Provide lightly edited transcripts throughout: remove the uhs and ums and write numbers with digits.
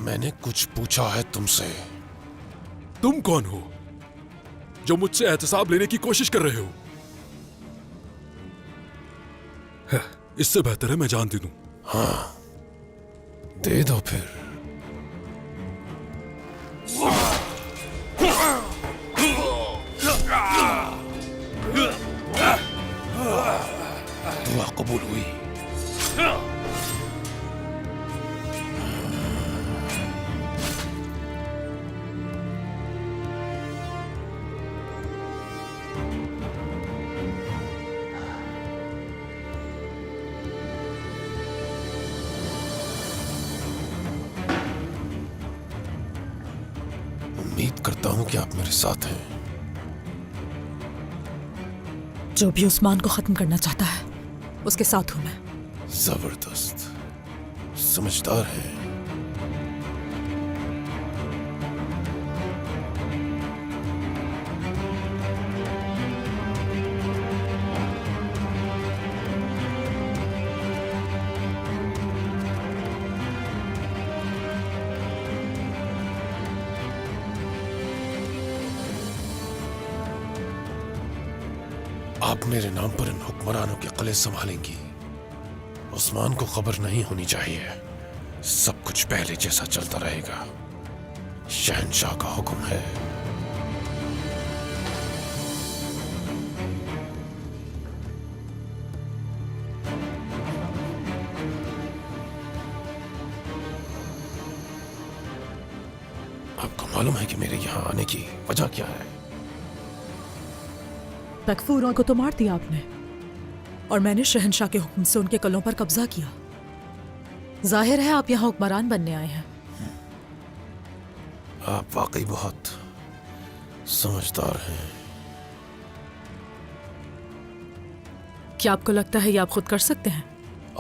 मैंने कुछ पूछा है तुमसे। तुम कौन हो जो मुझसे एहतसाब लेने की कोशिश कर रहे हो? इससे बेहतर है मैं जान दे दूं। हाँ, दे दो फिर। दुआ कबूल हुई। उम्मीद करता हूं कि आप मेरे साथ हैं। जो भी उस्मान को खत्म करना चाहता है उसके साथ हूं मैं। जबरदस्त, समझदार है। आप मेरे नाम पर इन हुक्मरानों के किले संभालेंगी। उस्मान को खबर नहीं होनी चाहिए। सब कुछ पहले जैसा चलता रहेगा। शहंशाह का हुक्म है। आपको मालूम है कि मेरे यहां आने की वजह क्या है? तकफूर को तो मार दिया आपने और मैंने शहंशाह के हुक्म से उनके कलों पर कब्जा किया। जाहिर है आप यहाँ हुक्मरान बनने आए हैं। आप वाकई बहुत समझदार हैं। क्या आपको लगता है ये आप खुद कर सकते हैं?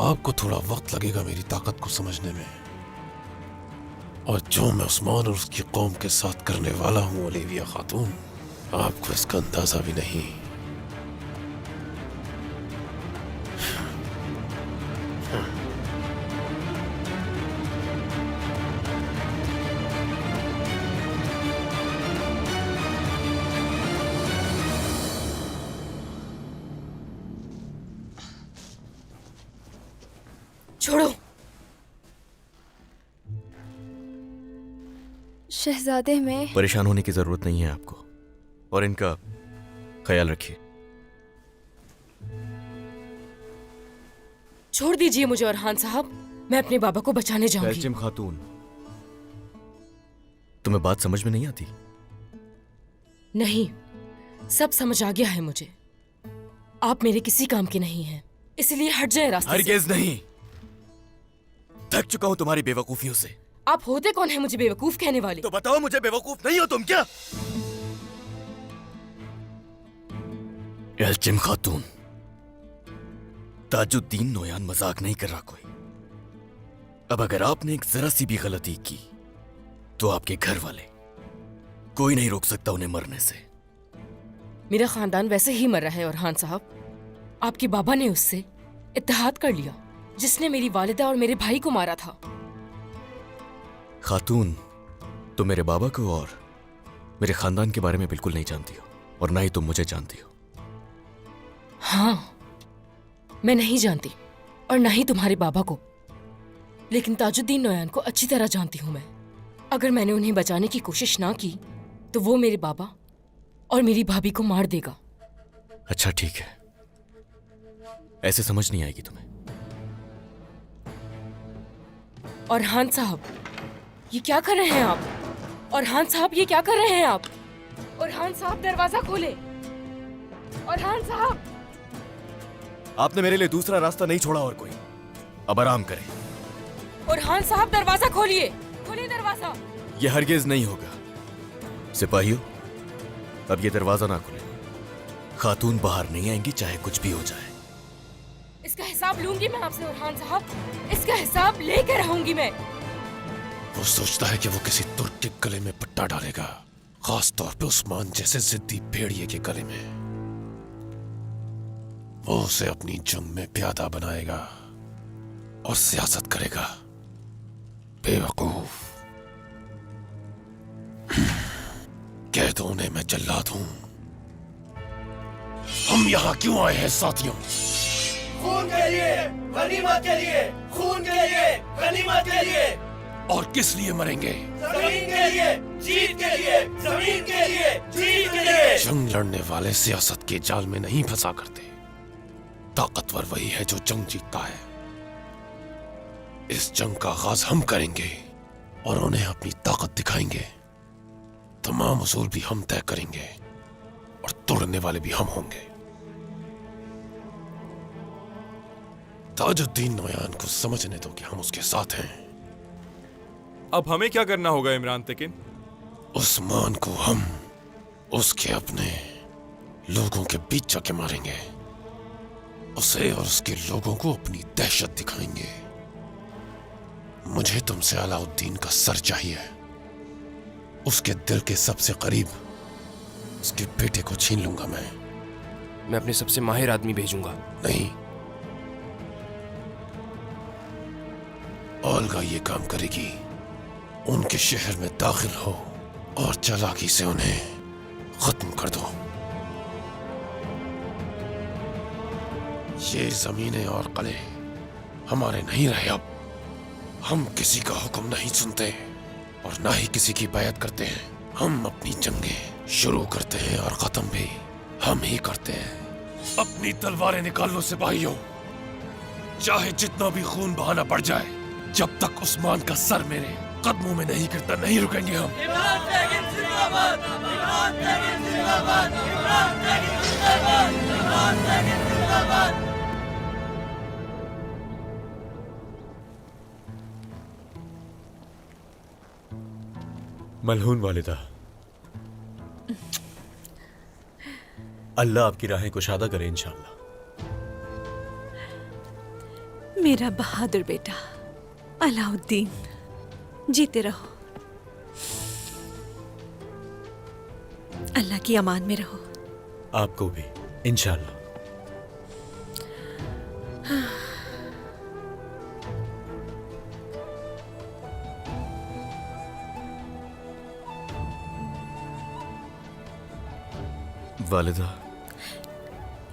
आपको थोड़ा वक्त लगेगा मेरी ताकत को समझने में। और जो मैं उस्मान और उसकी कौम के साथ करने वाला हूं ओलिविया खातून, आपको इसका अंदाजा भी नहीं। छोड़ो। शहजादे में परेशान होने की जरूरत नहीं है आपको, और इनका ख्याल रखिए। छोड़ दीजिए मुझे अरहान साहब, मैं अपने बाबा को बचाने जाऊंगी। बेल्जियम खातून, तुम्हें बात समझ में नहीं आती? नहीं, सब समझ आ गया है मुझे। आप मेरे किसी काम के नहीं हैं, इसलिए हट जाए रास्ते से। हरगिज़ नहीं। थक चुका हूं तुम्हारी बेवकूफियों से। आप होते कौन है मुझे बेवकूफ कहने वाले? तो बताओ, मुझे बेवकूफ नहीं हो तुम क्या? बेल्जियम खातून, ताजुद्दीन नोयान मजाक नहीं कर रहा कोई। अब अगर आपने एक जरा सी भी गलती की तो आपके घर वाले कोई नहीं रोक सकता उन्हें मरने से। मेरा खानदान वैसे ही मर रहा है अरहान साहब। आपके बाबा ने उससे इत्तेहाद कर लिया जिसने मेरी वालिदा और मेरे भाई को मारा था। खातून, तुम मेरे बाबा को और मेरे खानदान के बारे में बिल्कुल नहीं जानती हो, और ना ही तुम मुझे जानती हो। हाँ, मैं नहीं जानती और ना ही तुम्हारे बाबा को, लेकिन ताजुद्दीन नोयान को अच्छी तरह जानती हूं मैं। अगर मैंने उन्हें बचाने की कोशिश ना की तो वो मेरे बाबा और मेरी भाभी को मार देगा। अच्छा ठीक है, ऐसे समझ नहीं आएगी तुम्हें। और हान साहब, ये क्या कर रहे हैं आप? और हान साहब, ये क्या कर रहे हैं आप? और हान साहब, दरवाजा खोले। और हान साहब, आपने मेरे लिए दूसरा रास्ता नहीं छोड़ा और कोई। अब आराम करें। और हान साहब, दरवाजा खोलिए, खोलिए दरवाजा। यह हरगिज नहीं होगा। सिपाहियों, अब ये दरवाजा ना खुले। खातून बाहर नहीं आएंगी चाहे कुछ भी हो जाए। इसका हिसाब लूंगी मैं आपसे अरहान साहब, इसका हिसाब लेकर रहूंगी मैं। वो सोचता है कि वो किसी तुर्क के गले में पट्टा डालेगा, खास तौर पे उस्मान जैसे जिद्दी भेड़िए के गले में। वो उसे अपनी जंग में प्यादा बनाएगा और सियासत करेगा। बेवकूफ। कह दो उन्हें मैं जल्लाद हूं। हम यहाँ क्यों आए हैं साथियों? खून के लिए, गनीमत के लिए, खून के लिए, गनीमत के लिए, और किस लिए मरेंगे? जमीन के लिए, जीत के लिए, जमीन के लिए, जीत के लिए। जंग लड़ने वाले सियासत के जाल में नहीं फंसा करते। ताकतवर वही है जो जंग जीतता है। इस जंग का आगाज हम करेंगे और उन्हें अपनी ताकत दिखाएंगे। तमाम उसूल भी हम तय करेंगे और तोड़ने वाले भी हम होंगे। ताजुद्दीन नोयान को समझने दो कि हम उसके साथ हैं। अब हमें क्या करना होगा इमरान तेकिन? उस्मान को हम उसके अपने लोगों के बीच जाके मारेंगे। उसे और उसके लोगों को अपनी दहशत दिखाएंगे। मुझे तुमसे अलाउद्दीन का सर चाहिए। उसके दिल के सबसे करीब उसके बेटे को छीन लूंगा मैं अपने सबसे माहिर आदमी भेजूंगा। नहीं, ओल्गा ये काम करेगी। उनके शहर में दाखिल हो और चालाकी से उन्हें खत्म कर दो। ये जमीनें और कले हमारे नहीं रहे। अब हम किसी का हुक्म नहीं सुनते और ना ही किसी की बैत करते हैं। हम अपनी जंगें शुरू करते हैं और खत्म भी हम ही करते हैं। अपनी तलवारें निकाल लो सिपाहियों, चाहे जितना भी खून बहाना पड़ जाए। जब तक उस्मान का सर मेरे कदमों में नहीं गिरता नहीं रुकेंगे हम। इमरान तेकिन जिंदाबाद, इमरान तेकिन जिंदाबाद, इमरान तेकिन जिंदाबाद, इमरान तेकिन जिंदाबाद। मलहून वालिदा, अल्लाह आपकी राहें कुशादा करे इंशाअल्लाह। मेरा बहादुर बेटा अलाउद्दीन, जीते रहो। अल्लाह की अमान में रहो। आपको भी इंशाअल्लाह। वालिदा,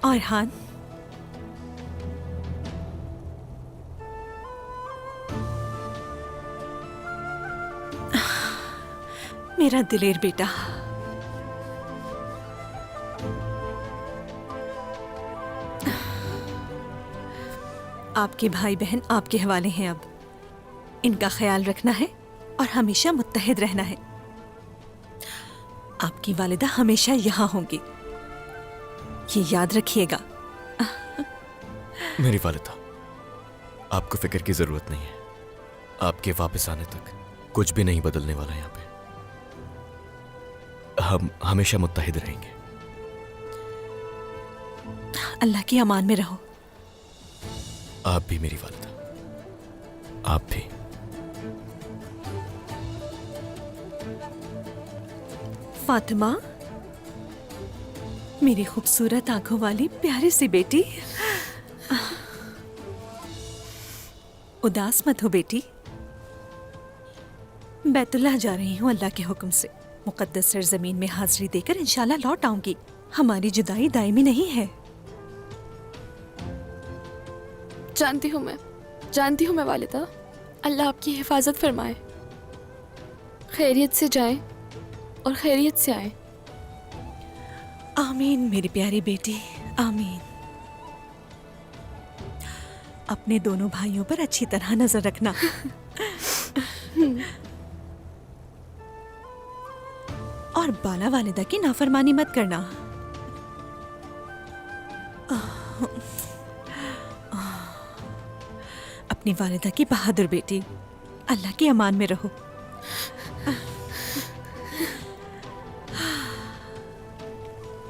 और हान, मेरा दिलेर बेटा, आपके भाई बहन आपके हवाले हैं। अब इनका ख्याल रखना है और हमेशा मुत्तहिद रहना है। आपकी वालिदा हमेशा यहाँ होंगी, ये याद रखिएगा। मेरी वालिदा, आपको फिक्र की जरूरत नहीं है। आपके वापस आने तक कुछ भी नहीं बदलने वाला यहाँ पे। हम हमेशा मुत्तहिद रहेंगे। अल्लाह की अमान में रहो। आप भी मेरी वालिदा, आप भी। फातिमा, मेरी खूबसूरत आंखों वाली प्यारी सी बेटी, उदास मत हो बेटी। बैतुल्लाह जा रही हूँ अल्लाह के हुक्म से। मुकद्दस सरजमीन में हाजिरी देकर इंशाल्लाह लौट आऊंगी। हमारी जुदाई दायमी नहीं है। जानती हूँ मैं वालिदा। अल्लाह आपकी हिफाजत फरमाए। खैरियत से जाएं और खैरियत से आए। आमीन मेरी प्यारी बेटी, आमीन। अपने दोनों भाइयों पर अच्छी तरह नजर रखना। और बाला वालिदा की नाफरमानी मत करना। अपनी वालिदा की बहादुर बेटी, अल्लाह की अमान में रहो।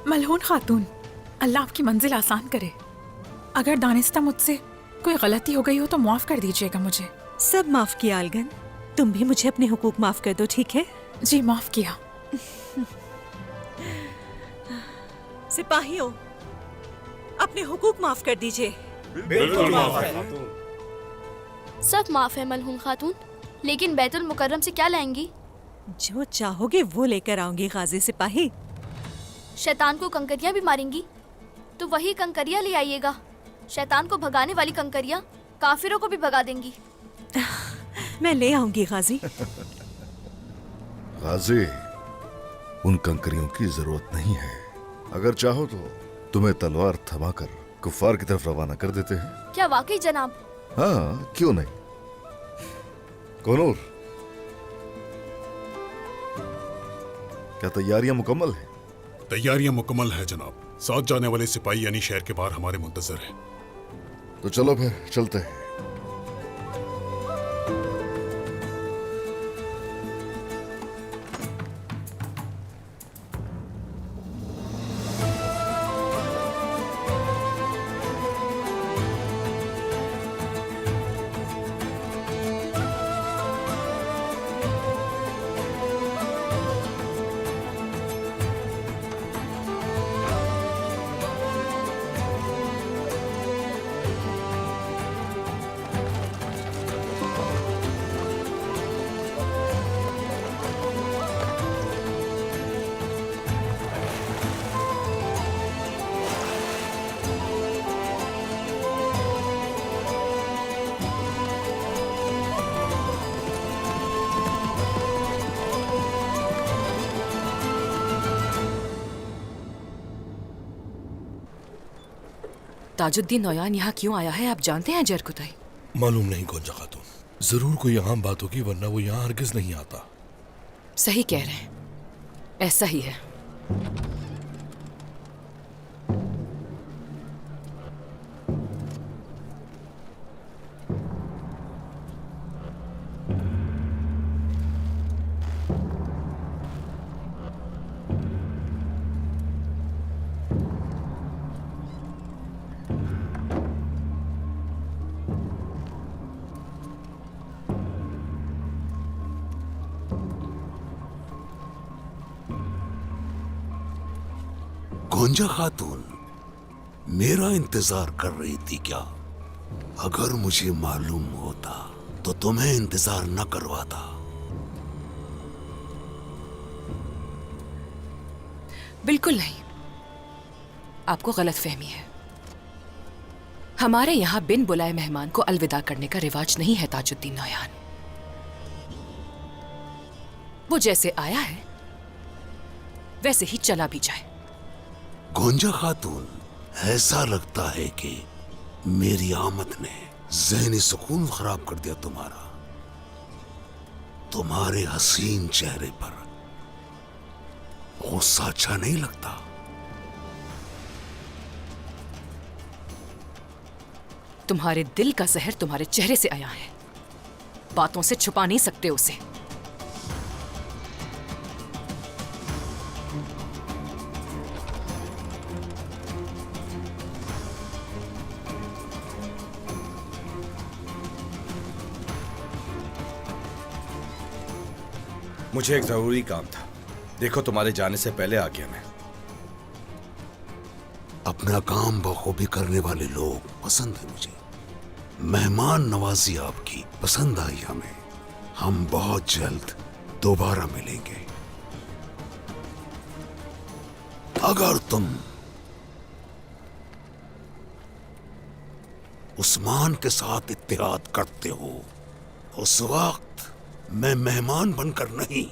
मलहून खातून, अल्लाह आपकी मंजिल आसान करे। अगर दानिस्ता मुझसे कोई गलती हो गई हो तो माफ कर दीजिएगा मुझे। सब माफ किया अलगन। तुम भी मुझे अपने हुकूक माफ कर दो, ठीक है? जी माफ किया। सिपाहियों, अपने हुकूक माफ कर दीजिए। बिल्कुल माफ है। सब माफ है मलहून खातून, लेकिन बैतुल मुकर्रम से क्या लाएंगी? जो चाहोगे वो लेकर आऊंगी गाजी सिपाही। शैतान को कंकरियां भी मारेंगी तो वही कंकरियां ले आइएगा। शैतान को भगाने वाली कंकरियां काफिरों को भी भगा देंगी। मैं ले आऊंगी गाजी। गाजी, उन कंकरियों की जरूरत नहीं है। अगर चाहो तो तुम्हें तलवार थमाकर कुफार की तरफ रवाना कर देते हैं। क्या वाकई जनाब? हाँ, क्यों नहीं। कोनूर, क्या तैयारियां मुकम्मल है? तैयारियां मुकम्मल है जनाब। साथ जाने वाले सिपाही यानी शहर के बाहर हमारे मुंतजर हैं। तो चलो फिर चलते हैं। ताजुद्दीन नौयान यहाँ क्यों आया है आप जानते हैं जरकुताई? मालूम नहीं गोंजा खातून, जरूर कोई आम बात होगी वरना वो यहाँ हरगिज नहीं आता। सही कह रहे हैं, ऐसा ही है। गोंजा खातून मेरा इंतजार कर रही थी क्या? अगर मुझे मालूम होता तो तुम्हें इंतजार न करवाता। बिल्कुल नहीं, आपको गलतफहमी है। हमारे यहाँ बिन बुलाए मेहमान को अलविदा करने का रिवाज नहीं है ताजुद्दीन नौयान। वो जैसे आया है वैसे ही चला भी जाए। गोंजा खातून, ऐसा लगता है कि मेरी आमद ने ज़हनी सुकून खराब कर दिया तुम्हारा। तुम्हारे हसीन चेहरे पर गुस्सा अच्छा नहीं लगता। तुम्हारे दिल का जहर तुम्हारे चेहरे से आया है, बातों से छुपा नहीं सकते उसे। मुझे एक जरूरी काम था, देखो तुम्हारे जाने से पहले आ गया मैं। अपना काम बखूबी करने वाले लोग पसंद है मुझे। मेहमान नवाजी आपकी पसंद आई हमें। हम बहुत जल्द दोबारा मिलेंगे। अगर तुम उस्मान के साथ इत्तेहाद करते हो, उस वक्त मैं मेहमान बनकर नहीं,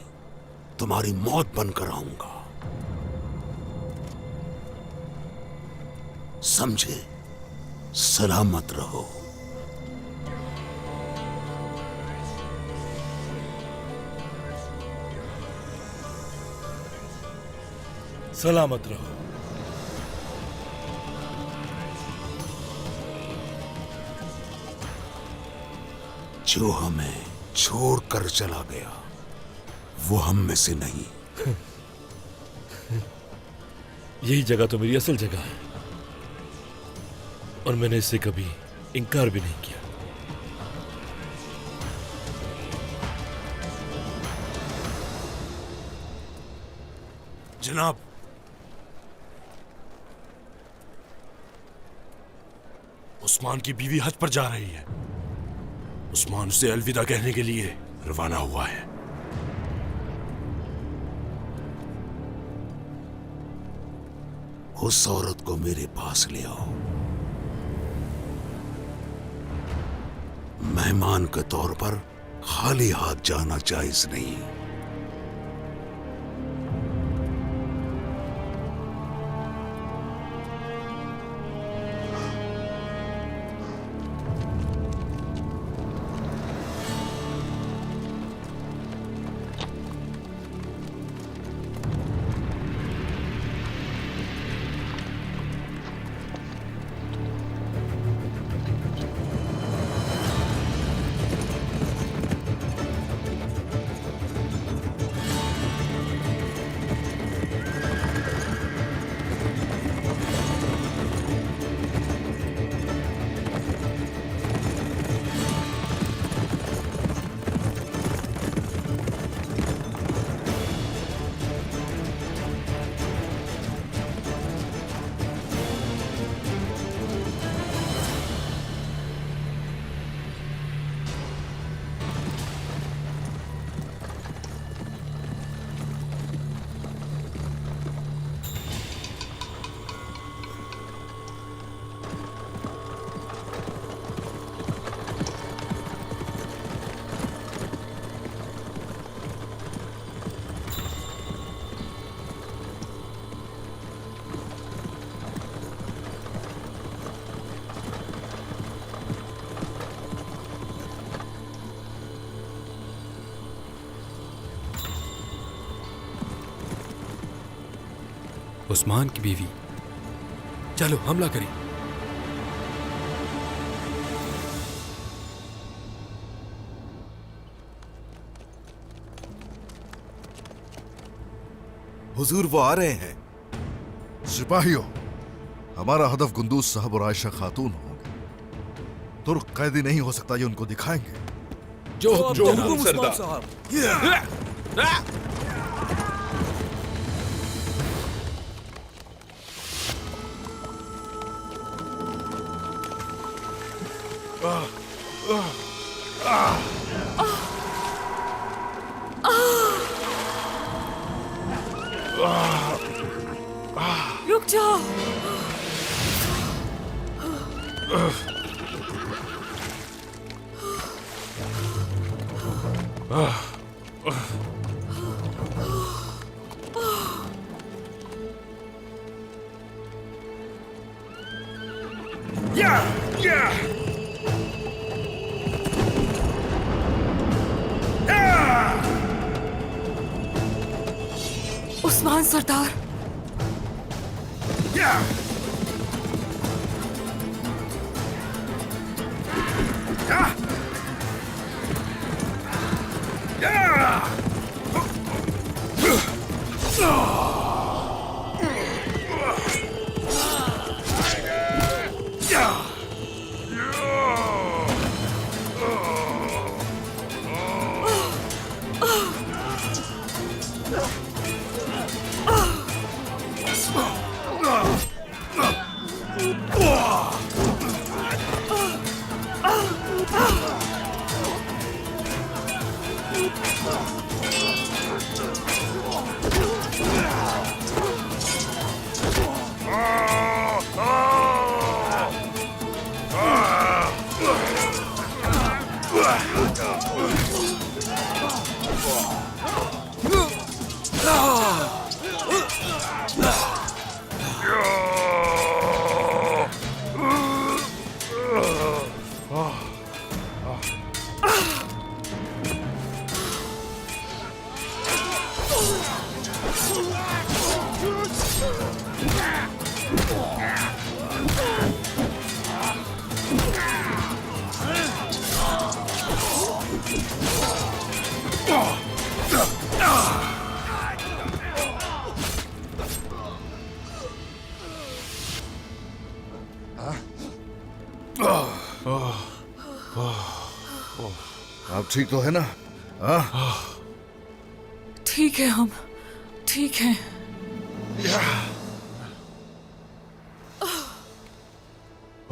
तुम्हारी मौत बनकर आऊंगा। समझे? सलामत रहो। सलामत रहो। जो हमें छोड़कर चला गया वो हम में से नहीं। यही जगह तो मेरी असल जगह है और मैंने इससे कभी इनकार भी नहीं किया। जनाब, उस्मान की बीवी हज पर जा रही है। उस्मान उसे अलविदा कहने के लिए रवाना हुआ है। उस औरत को मेरे पास ले आओ। मेहमान के तौर पर खाली हाथ जाना जायज नहीं। उस्मान की बीवी, चलो हमला करें। हुजूर वो आ रहे हैं। सिपाहियों, हमारा हदफ गुंदूज साहब और आयशा खातून होंगे। तुर्क कैदी नहीं हो सकता, ये उनको दिखाएंगे। जो हुकुम सरदार। रुक जाओ। उस्मान सरदार। आप ठीक तो है ना? ठीक है, हम ठीक हैं।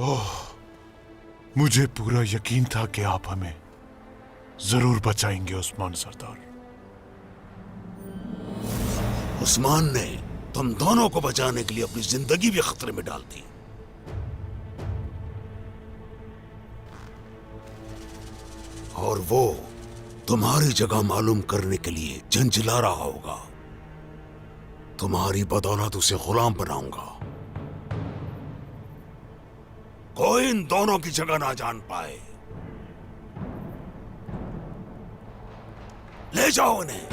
ओह, मुझे पूरा यकीन था कि आप हमें जरूर बचाएंगे उस्मान सरदार। उस्मान ने तुम दोनों को बचाने के लिए अपनी जिंदगी भी खतरे में डाल दी। और वो तुम्हारी जगह मालूम करने के लिए झंझला रहा होगा। तुम्हारी बदौलत उसे गुलाम बनाऊंगा। कोई इन दोनों की जगह ना जान पाए। ले जाओ उन्हें।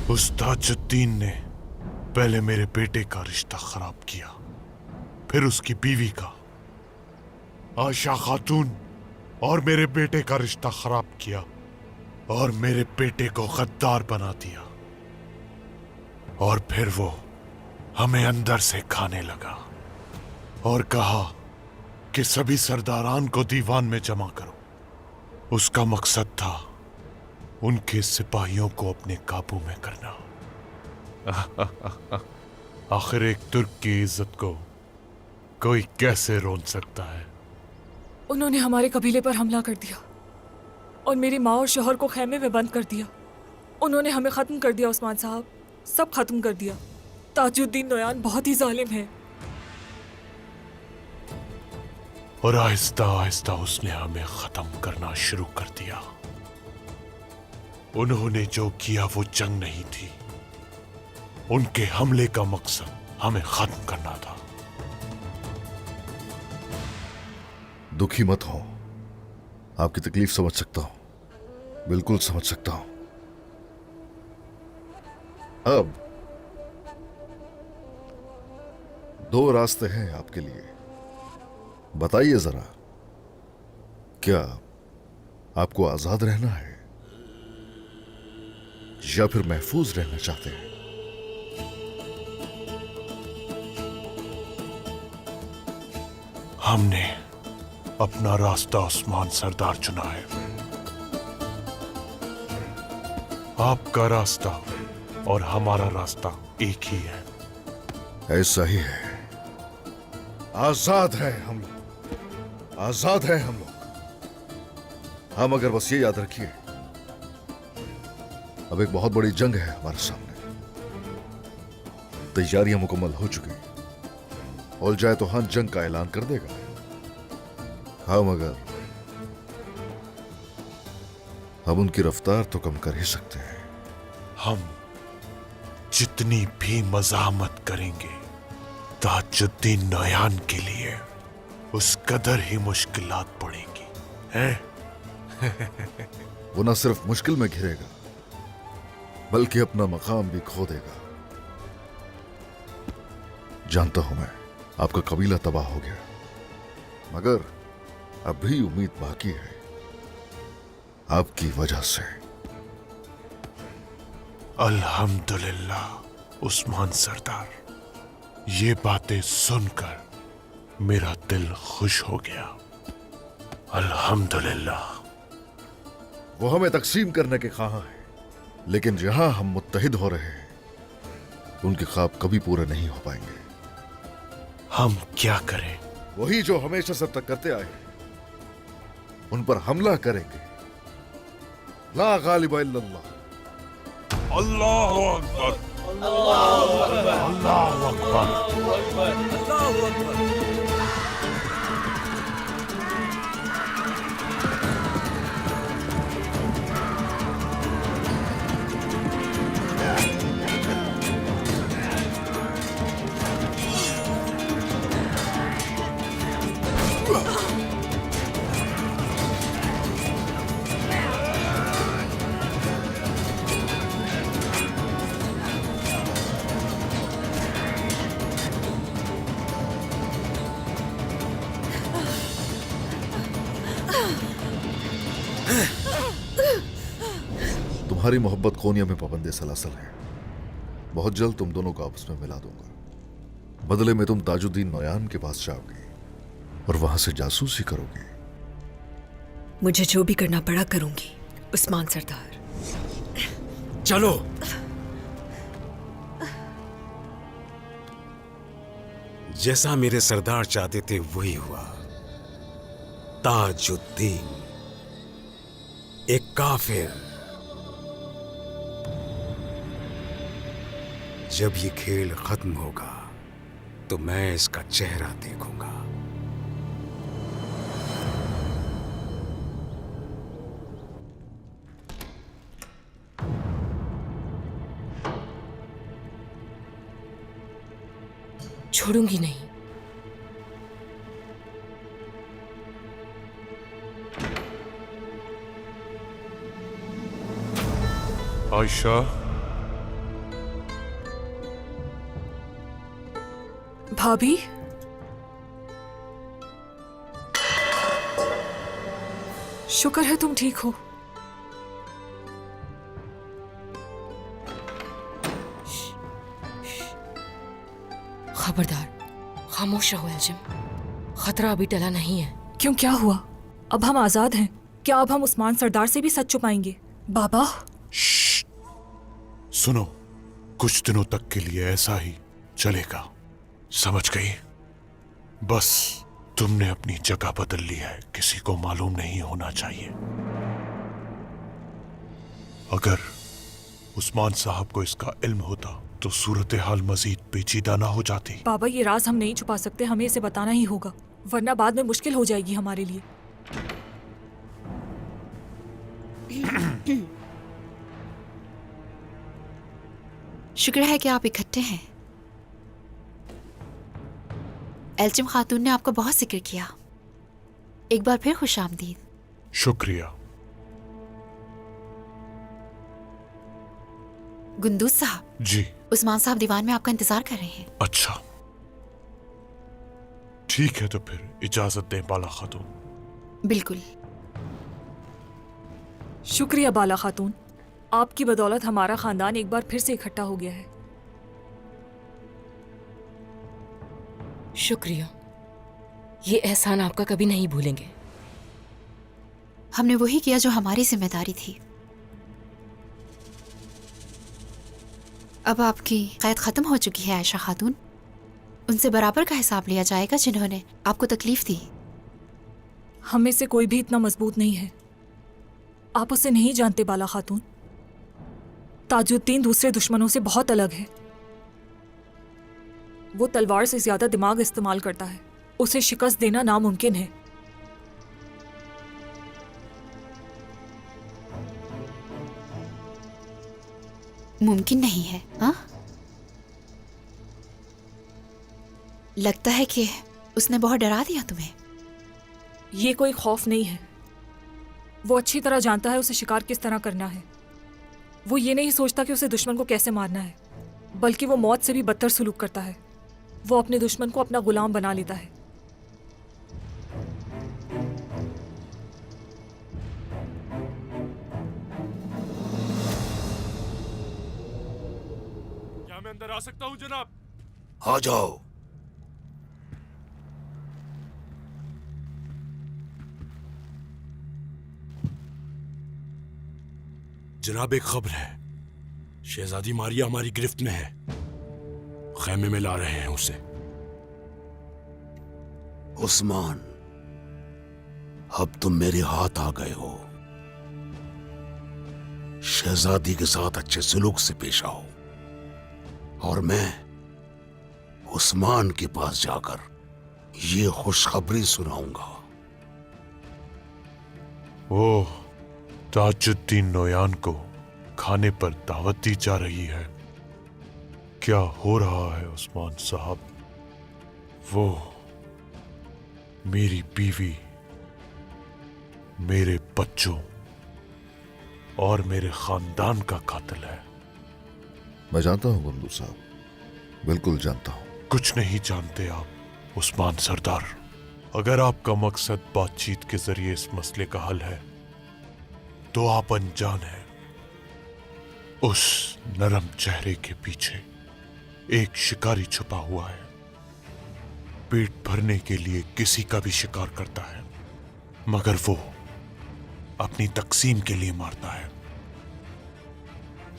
उस ताजुद्दीन ने पहले मेरे बेटे का रिश्ता खराब किया, फिर उसकी बीवी का, आयशा खातून, और मेरे बेटे का रिश्ता खराब किया और मेरे बेटे को गद्दार बना दिया। और फिर वो हमें अंदर से खाने लगा और कहा कि सभी सरदारान को दीवान में जमा करो। उसका मकसद था उनके सिपाहियों को अपने काबू में करना। आखिर एक तुर्क की इज्जत को कोई कैसे रोन सकता है? उन्होंने हमारे कबीले पर हमला कर दिया और मेरी माँ और शोहर को खेमे में बंद कर दिया। उन्होंने हमें खत्म कर दिया उस्मान साहब, सब खत्म कर दिया। ताजुद्दीन नोयान बहुत ही जालिम है। और आहिस्ता आहिस्ता उसने हमें खत्म करना शुरू कर दिया। उन्होंने जो किया वो जंग नहीं थी, उनके हमले का मकसद हमें खत्म करना था। दुखी मत हो, आपकी तकलीफ समझ सकता हूं, बिल्कुल समझ सकता हूं। अब 2 रास्ते हैं आपके लिए, बताइए जरा, क्या आपको आजाद रहना है या फिर महफूज रहना चाहते हैं? हमने अपना रास्ता उस्मान सरदार चुना है। आपका रास्ता और हमारा रास्ता एक ही है। ऐसा ही है। आजाद है हम लोग, आजाद है हम लोग। हम अगर बस ये याद रखिए, अब एक बहुत बड़ी जंग है हमारे सामने। तैयारियां मुकम्मल हो चुकी, हो जाए तो हाँ जंग का ऐलान कर देगा। हाँ, मगर हम उनकी रफ्तार तो कम कर ही सकते हैं। हम जितनी भी मज़ाहमत करेंगे ताजुद्दीन नोयान के लिए, उस कदर ही मुश्किलात पड़ेंगी, हैं? वो न सिर्फ मुश्किल में घिरेगा, बल्कि अपना मकाम भी खो देगा। जानता हूं मैं, आपका कबीला तबाह हो गया, मगर अब भी उम्मीद बाकी है, आपकी वजह से। अल्हम्दुलिल्लाह उस्मान सरदार, ये बातें सुनकर मेरा दिल खुश हो गया। अल्हम्दुलिल्लाह। वो हमें तकसीम करने के ख्वाह है, लेकिन जहां हम मुत्तहिद हो रहे हैं, उनके ख्वाब कभी पूरे नहीं हो पाएंगे। हम क्या करें? वही जो हमेशा से तक करते आए हैं, उन पर हमला करेंगे। ला गालिब इल्लल्लाह। अल्लाहु अकबर, अल्लाहु अकबर, अल्लाहु अकबर, अल्लाहु अकबर। तुम्हारी मोहब्बत कोनिया में पाबंदे सलासल है। बहुत जल्द तुम दोनों को आपस में मिला दूंगा। बदले में तुम ताजुद्दीन नोयान के पास जाओगे और वहां से जासूसी करोगे। मुझे जो भी करना पड़ा करूंगी उस्मान सरदार। चलो। जैसा मेरे सरदार चाहते थे वही हुआ। ताजुद्दीन, एक काफिर। जब ये खेल खत्म होगा तो मैं इसका चेहरा देखूंगा। छोड़ूंगी नहीं। आयशा, भाभी, शुक्र है तुम ठीक हो। खबरदार, खामोश रहो एल्जिम। खतरा अभी टला नहीं है। क्यों, क्या हुआ? अब हम आजाद हैं। क्या अब हम उस्मान सरदार से भी सच छुपाएंगे? बाबा, सुनो, कुछ दिनों तक के लिए ऐसा ही चलेगा, समझ गई? बस तुमने अपनी जगह बदल ली है, किसी को मालूम नहीं होना चाहिए। अगर उस्मान साहब को इसका इल्म होता तो सूरत हाल मजीद पेचीदा ना हो जाती। बाबा, ये राज हम नहीं छुपा सकते, हमें इसे बताना ही होगा, वरना बाद में मुश्किल हो जाएगी हमारे लिए। शुक्र है कि आप इकट्ठे हैं। एल्जिम खातून ने आपका बहुत जिक्र किया। एक बार फिर खुशामदीद। शुक्रिया। गुंदूज साहब। जी। उस्मान साहब दीवान में आपका इंतजार कर रहे हैं। अच्छा, ठीक है, तो फिर इजाजत दें बाला खातून। बिल्कुल। शुक्रिया बाला खातून, आपकी बदौलत हमारा खानदान एक बार फिर से इकट्ठा हो गया है। शुक्रिया, ये एहसान आपका कभी नहीं भूलेंगे। हमने वही किया जो हमारी जिम्मेदारी थी। अब आपकी कैद खत्म हो चुकी है आयशा खातून। उनसे बराबर का हिसाब लिया जाएगा जिन्होंने आपको तकलीफ दी। हम में से कोई भी इतना मजबूत नहीं है। आप उसे नहीं जानते बाला खातून। ताजुद्दीन दूसरे दुश्मनों से बहुत अलग है। वो तलवार से ज्यादा दिमाग इस्तेमाल करता है। उसे शिकस्त देना नामुमकिन है। मुमकिन नहीं है? हाँ, लगता है कि उसने बहुत डरा दिया तुम्हें। ये कोई खौफ नहीं है। वो अच्छी तरह जानता है उसे शिकार किस तरह करना है। वो ये नहीं सोचता कि उसे दुश्मन को कैसे मारना है, बल्कि वो मौत से भी बदतर सलूक करता है। वो अपने दुश्मन को अपना गुलाम बना लेता है। क्या मैं अंदर आ सकता हूं जनाब? आ जाओ। जनाब, एक खबर है। शहजादी मारिया हमारी गिरफ्त में है। खैमे में ला रहे हैं उसे। उस्मान, अब तुम मेरे हाथ आ गए हो। शहजादी के साथ अच्छे सलूक से पेश आओ और मैं उस्मान के पास जाकर ये खुशखबरी सुनाऊंगा। वो ताजुद्दीन नोयान को खाने पर दावत दी जा रही है। क्या हो रहा है उस्मान साहब? वो मेरी बीवी, मेरे बच्चों और मेरे खानदान का कातिल है। मैं जानता हूं गुंदू साहब, बिल्कुल जानता हूं। कुछ नहीं जानते आप उस्मान सरदार। अगर आपका मकसद बातचीत के जरिए इस मसले का हल है तो आप अनजान हैं। उस नरम चेहरे के पीछे एक शिकारी छुपा हुआ है। पेट भरने के लिए किसी का भी शिकार करता है, मगर वो अपनी तकसीम के लिए मारता है।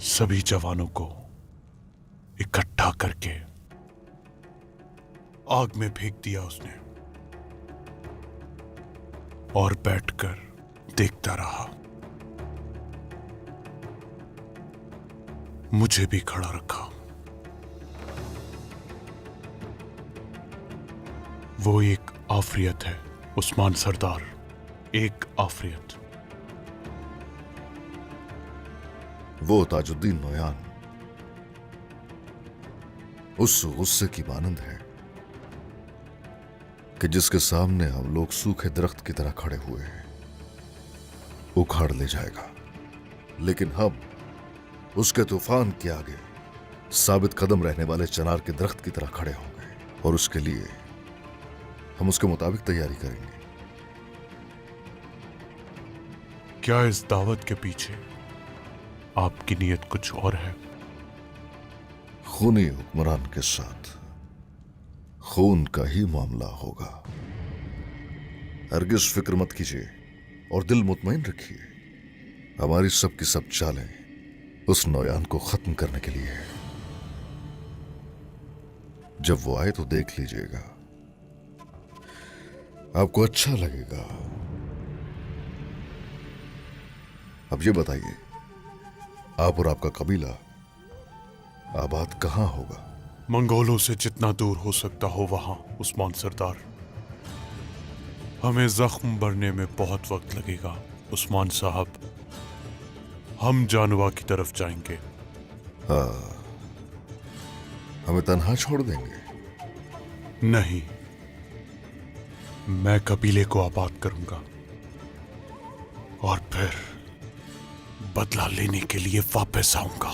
सभी जवानों को इकट्ठा करके आग में फेंक दिया उसने। और बैठकर देखता रहा। मुझे भी खड़ा रखा। वो एक आफरियत है उस्मान सरदार, एक आफरियत। वो ताजुद्दीन नोयान उस गुस्से की मानंद है कि जिसके सामने हम लोग सूखे दरख्त की तरह खड़े हुए हैं, उखाड़ ले जाएगा, लेकिन हम उसके तूफान के आगे साबित कदम रहने वाले चनार के दरख्त की तरह खड़े होंगे और उसके लिए हम उसके मुताबिक तैयारी करेंगे। क्या इस दावत के पीछे आपकी नीयत कुछ और है? खूनी हुक्मरान के साथ खून का ही मामला होगा। हरगिज फिक्र मत कीजिए और दिल मुतमईन रखिए। हमारी सब की सब चालें उस नौयान को खत्म करने के लिए है। जब वो आए तो देख लीजिएगा, आपको अच्छा लगेगा। अब ये बताइए, आप और आपका कबीला आबाद कहां होगा? मंगोलों से जितना दूर हो सकता हो वहां, उस्मान सरदार। हमें जख्म भरने में बहुत वक्त लगेगा उस्मान साहब। हम जानवा की तरफ जाएंगे। हाँ, हमें तन्हा छोड़ देंगे? नहीं, मैं कबीले को आबाद करूंगा और फिर बदला लेने के लिए वापस आऊंगा।